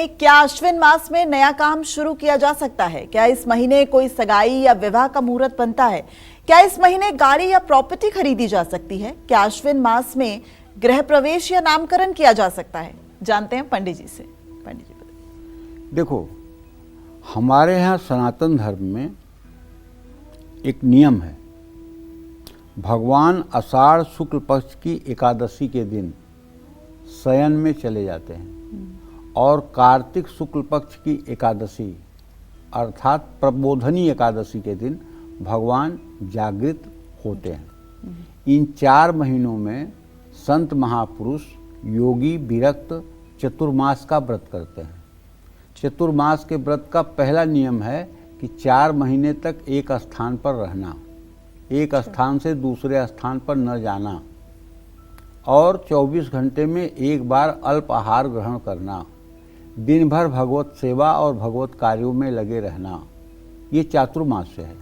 क्या अश्विन मास में नया काम शुरू किया जा सकता है? क्या इस महीने कोई सगाई या विवाह का मुहूर्त बनता है? क्या इस महीने गाड़ी या प्रॉपर्टी खरीदी जा सकती है? क्या अश्विन मास में गृह प्रवेश या नामकरण किया जा सकता है? जानते हैं पंडित जी से। पंडित जी बताइए। देखो, हमारे यहाँ सनातन धर्म में एक नियम है। भगवान आषाढ़ शुक्ल पक्ष की एकादशी के दिन शयन में चले जाते हैं और कार्तिक शुक्ल पक्ष की एकादशी अर्थात प्रबोधनी एकादशी के दिन भगवान जागृत होते हैं। इन 4 महीनों में संत महापुरुष योगी विरक्त चतुर्मास का व्रत करते हैं। चतुर्मास के व्रत का पहला नियम है कि 4 महीने तक एक स्थान पर रहना, एक स्थान से दूसरे स्थान पर न जाना और 24 घंटे में एक बार अल्प आहार ग्रहण करना, दिन भर भगवत सेवा और भगवत कार्यों में लगे रहना, ये चातुर्मास्य है।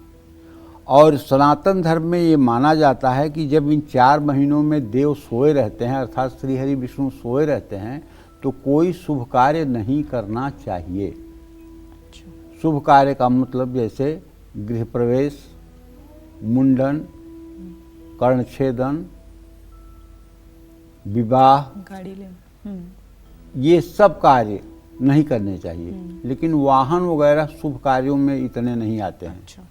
और सनातन धर्म में ये माना जाता है कि जब इन 4 महीनों में देव सोए रहते हैं अर्थात श्री हरि विष्णु सोए रहते हैं तो कोई शुभ कार्य नहीं करना चाहिए। शुभ कार्य का मतलब जैसे गृह प्रवेश, मुंडन, कर्णछेदन, विवाह, गाड़ी ले, ये सब कार्य नहीं करने चाहिए। लेकिन वाहन वगैरह शुभ कार्यों में इतने नहीं आते हैं। अच्छा।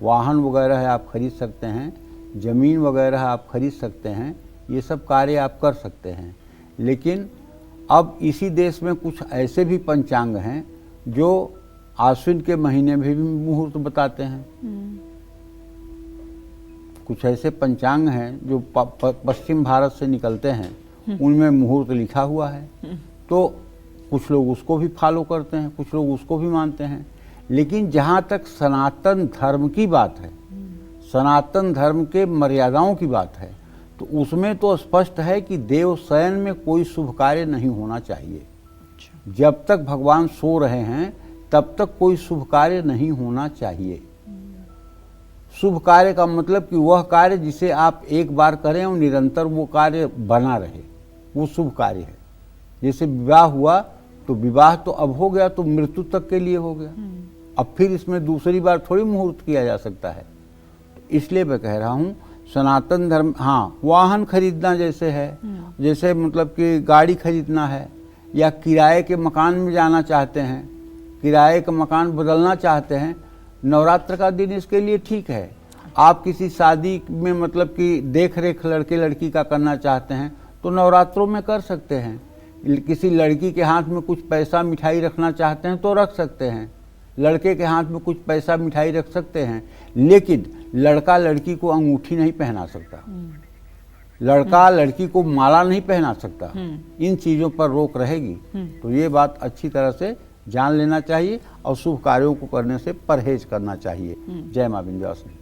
वाहन वगैरह आप खरीद सकते हैं, ज़मीन वगैरह आप खरीद सकते हैं, ये सब कार्य आप कर सकते हैं। लेकिन अब इसी देश में कुछ ऐसे भी पंचांग हैं जो आश्विन के महीने में भी मुहूर्त बताते हैं। कुछ ऐसे पंचांग हैं जो पश्चिम भारत से निकलते हैं, उनमें मुहूर्त लिखा हुआ है। तो कुछ लोग उसको भी फॉलो करते हैं, कुछ लोग उसको भी मानते हैं। लेकिन जहाँ तक सनातन धर्म की बात है, सनातन धर्म के मर्यादाओं की बात है, तो उसमें तो स्पष्ट है कि देव शयन में कोई शुभ कार्य नहीं होना चाहिए। जब तक भगवान सो रहे हैं तब तक कोई शुभ कार्य नहीं होना चाहिए। शुभ कार्य का मतलब कि वह कार्य जिसे आप एक बार करें और निरंतर वो कार्य बना रहे, वो शुभ कार्य है। जैसे विवाह हुआ तो विवाह तो अब हो गया तो मृत्यु तक के लिए हो गया, अब फिर इसमें दूसरी बार थोड़ी मुहूर्त किया जा सकता है। तो इसलिए मैं कह रहा हूँ सनातन धर्म, हाँ, वाहन खरीदना जैसे है, जैसे मतलब कि गाड़ी खरीदना है या किराए के मकान में जाना चाहते हैं, किराए का मकान बदलना चाहते हैं, नवरात्र का दिन इसके लिए ठीक है। आप किसी शादी में मतलब कि देख रेख लड़के लड़की का करना चाहते हैं तो नवरात्रों में कर सकते हैं। किसी लड़की के हाथ में कुछ पैसा मिठाई रखना चाहते हैं तो रख सकते हैं, लड़के के हाथ में कुछ पैसा मिठाई रख सकते हैं। लेकिन लड़का लड़की को अंगूठी नहीं पहना सकता, लड़का लड़की को माला नहीं पहना सकता। इन चीज़ों पर रोक रहेगी। तो ये बात अच्छी तरह से जान लेना चाहिए और शुभ कार्यों को करने से परहेज करना चाहिए। जय मां विंध्यवासिनी।